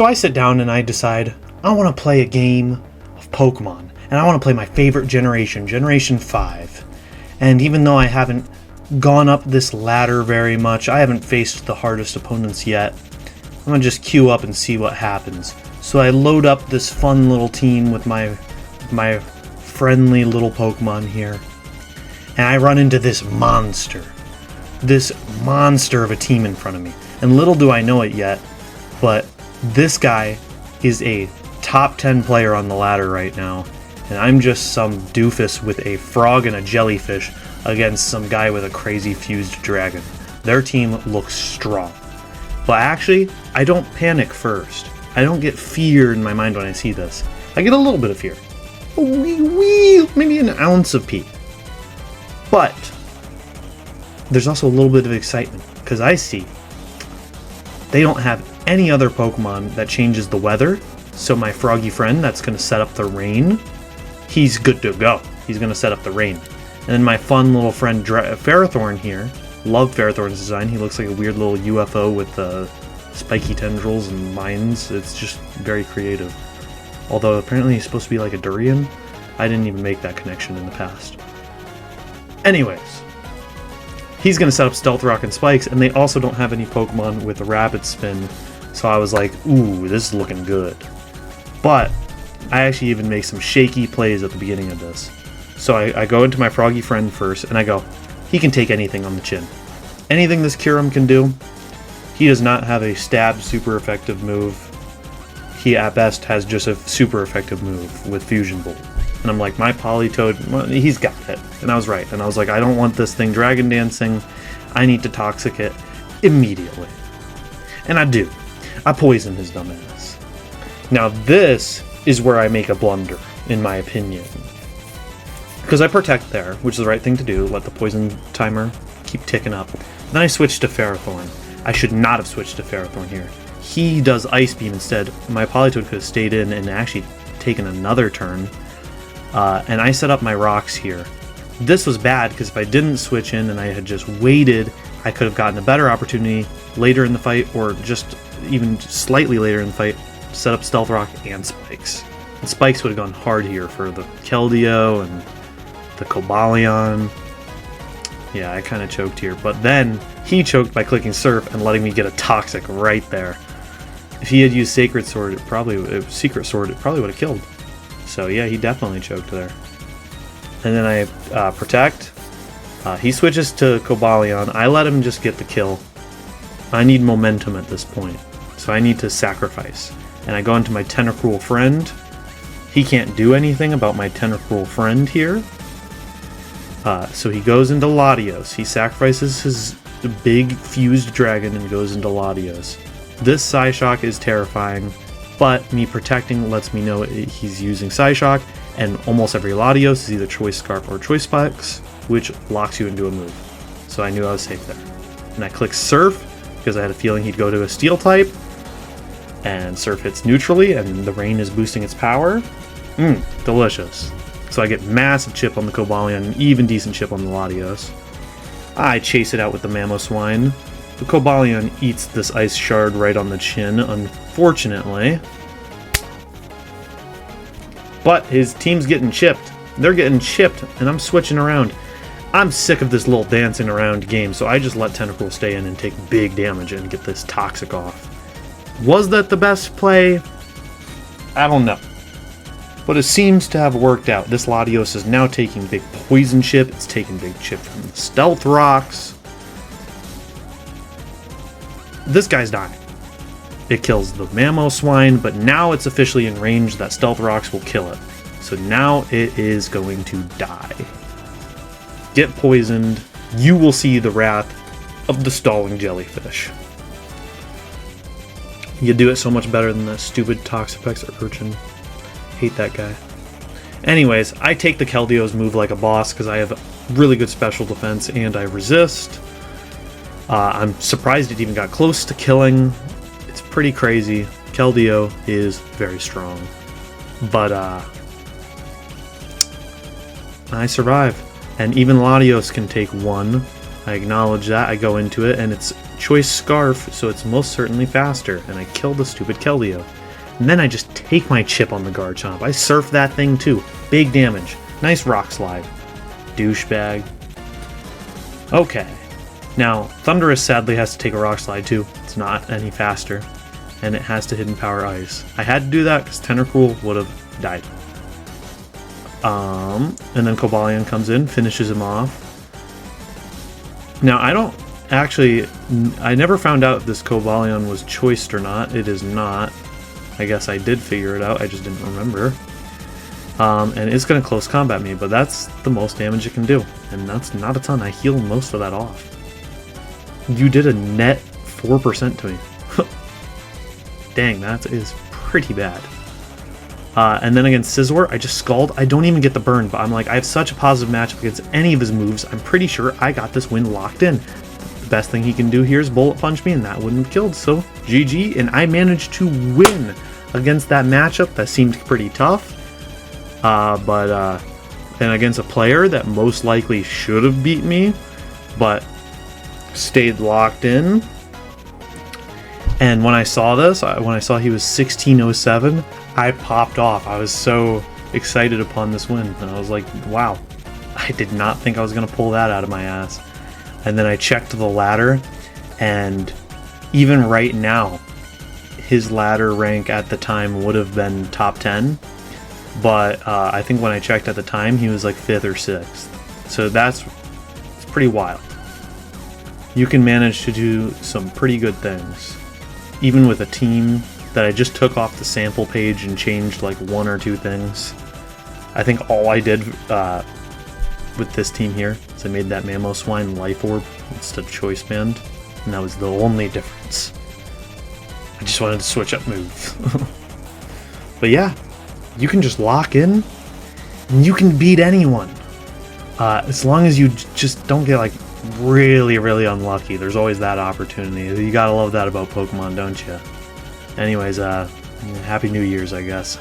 So I sit down and I decide I want to play a game of Pokemon. And I want to play my favorite generation, Generation 5. And even though I haven't gone up this ladder very much, I haven't faced the hardest opponents yet, I'm going to just queue up and see what happens. So I load up this fun little team with my friendly little Pokemon here. And I run into this monster of a team in front of me. And little do I know it yet, but this guy is a top 10 player on the ladder right now. And I'm just some doofus with a frog and a jellyfish against some guy with a crazy fused dragon. Their team looks strong. But actually, I don't panic first. I don't get fear in my mind when I see this. I get a little bit of fear. Maybe an ounce of pee. But there's also a little bit of excitement, because I see they don't have any other Pokemon that changes the weather. So my froggy friend that's going to set up the rain, he's good to go. He's going to set up the rain. And then my fun little friend Ferrothorn here, love Ferrothorn's design. He looks like a weird little UFO with spiky tendrils and mines. It's just very creative. Although apparently he's supposed to be like a durian. I didn't even make that connection in the past. Anyways, he's going to set up Stealth Rock and Spikes, and they also don't have any Pokemon with a Rapid Spin. So I was like, ooh, this is looking good. But I actually even make some shaky plays at the beginning of this. So I go into my froggy friend first, and I go, he can take anything on the chin. Anything this Kyurem can do. He does not have a stab super effective move. He at best has just a super effective move with Fusion Bolt. And I'm like, my Politoed, well, he's got it. And I was right. And I was like, I don't want this thing Dragon Dancing. I need to Toxic it immediately. And I do. I poison his dumb ass. Now this is where I make a blunder, in my opinion. Because I Protect there, which is the right thing to do, let the poison timer keep ticking up. Then I switch to Ferrothorn. I should not have switched to Ferrothorn here. He does Ice Beam instead. My Politoed could have stayed in and actually taken another turn. And I set up my rocks here. This was bad because if I didn't switch in and I had just waited, I could have gotten a better opportunity later in the fight, or just even slightly later in the fight, to set up Stealth Rock and Spikes. And Spikes would have gone hard here for the Keldeo and the Cobalion. Yeah, I kind of choked here. But then he choked by clicking Surf and letting me get a Toxic right there. If he had used Secret Sword, it probably would have killed. So yeah, he definitely choked there. And then I Protect. He switches to Cobalion. I let him just get the kill. I need momentum at this point, so I need to sacrifice. And I go into my Tentacruel friend. He can't do anything about my Tentacruel friend here. So he goes into Latios. He sacrifices his big fused dragon and goes into Latios. This Psyshock is terrifying, but me protecting lets me know he's using Psyshock, and almost every Latios is either Choice Scarf or Choice Spikes, which locks you into a move. So I knew I was safe there. And I click Surf, because I had a feeling he'd go to a Steel type, and Surf hits neutrally, and the rain is boosting its power. Delicious. So I get massive chip on the Cobalion, and even decent chip on the Latios. I chase it out with the Mamoswine. The Cobalion eats this Ice Shard right on the chin, unfortunately. But his team's getting chipped. They're getting chipped, and I'm switching around. I'm sick of this little dancing around game, so I just let Tentacruel stay in and take big damage and get this Toxic off. Was that the best play? I don't know. But it seems to have worked out. This Latios is now taking big poison chip. It's taking big chip from the Stealth Rocks. This guy's dying. It kills the Mamoswine, but now it's officially in range that Stealth Rocks will kill it. So now it is going to die. Get poisoned. You will see the wrath of the stalling jellyfish. You do it so much better than that stupid Toxapex Urchin. Hate that guy. Anyways, I take the Keldeo's move like a boss because I have really good special defense and I resist. I'm surprised it even got close to killing. It's pretty crazy. Keldeo is very strong. But I survive. And even Latios can take one. I acknowledge that. I go into it and it's Choice Scarf, so it's most certainly faster, and I kill the stupid Keldeo. And then I just take my chip on the Garchomp. I surf that thing too. Big damage. Nice Rock Slide. Douchebag. Okay. Now, Thundurus sadly has to take a Rock Slide too. It's not any faster. And it has to Hidden Power Ice. I had to do that because Tentacruel would have died. And then Cobalion comes in, finishes him off. Now, I never found out if this Cobalion was choiced or not. It is not. I guess I did figure it out, I just didn't remember. And it's going to close combat me, but that's the most damage it can do. And that's not a ton. I healed most of that off. You did a net 4% to me. Dang, that is pretty bad. And then against Scizor, I just Scald. I don't even get the burn, but I'm like, I have such a positive matchup against any of his moves. I'm pretty sure I got this win locked in. The best thing he can do here is Bullet Punch me, and that wouldn't have killed, so GG. And I managed to win against that matchup that seemed pretty tough. And against a player that most likely should have beat me, but stayed locked in. And when I saw this, when I saw he was 1607, I popped off. I was so excited upon this win. And I was like, wow, I did not think I was going to pull that out of my ass. And then I checked the ladder, and even right now, his ladder rank at the time would have been top 10. But I think when I checked at the time, he was like 5th or 6th. So it's pretty wild. You can manage to do some pretty good things. Even with a team that I just took off the sample page and changed like 1 or 2 things. I think all I did with this team here is I made that Mamoswine Life Orb instead of Choice Band. And that was the only difference. I just wanted to switch up moves. But yeah, you can just lock in and you can beat anyone. As long as you just don't get like really, really unlucky. There's always that opportunity. You gotta love that about Pokemon, don't you? Anyways, Happy New Year's, I guess.